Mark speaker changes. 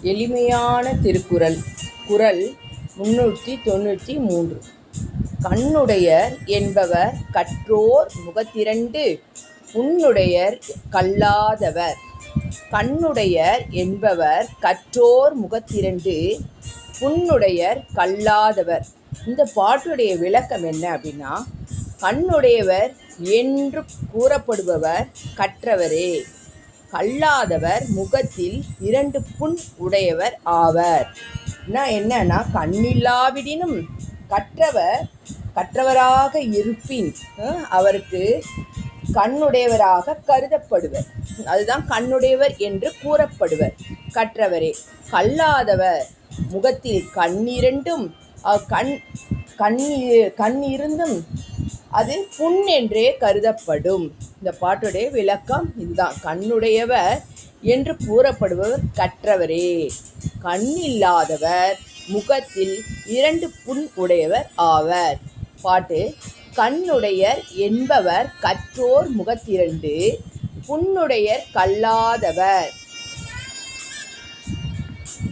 Speaker 1: எளிமையான திருக்குறள். குறள் 393. கண்ணுடையர் என்பவர் கற்றோர் முகத்திரண்டு புண்ணுடையர் கல்லாதவர். கண்ணுடையர் என்பவர் கற்றோர் முகத்திரண்டு புண்ணுடையர் கல்லாதவர். இந்த பாட்டுடைய விளக்கம் என்ன அப்படின்னா, கண்ணுடையவர் என்று கூறப்படுபவர் கற்றவரே, கல்லாதவர் முகத்தில் 2 புண் உடையவர் ஆவர். என்னன்னா, கண்ணில்லாவிடினும் கற்றவராக இருப்பின் அவருக்கு கண்ணுடையவராக கருதப்படுவர். அதுதான் கண்ணுடையவர் என்று கூறப்படுவர் கற்றவரே. கல்லாதவர் முகத்தில் கண்ணிரண்டும் கண் இருந்தும் அது புண் என்றே கருதப்படும். இந்த பாட்டுடைய விளக்கம் இதுதான். கண்ணுடையவர் என்று கூறப்படுபவர் கற்றவரே, கண்ணில்லாதவர் முகத்தில் 2 புண் உடையவர் ஆவர். பாட்டு. கண்ணுடையர் என்பவர் கற்றோர் முகத்திரண்டு புண்ணுடையர் கல்லாதவர்.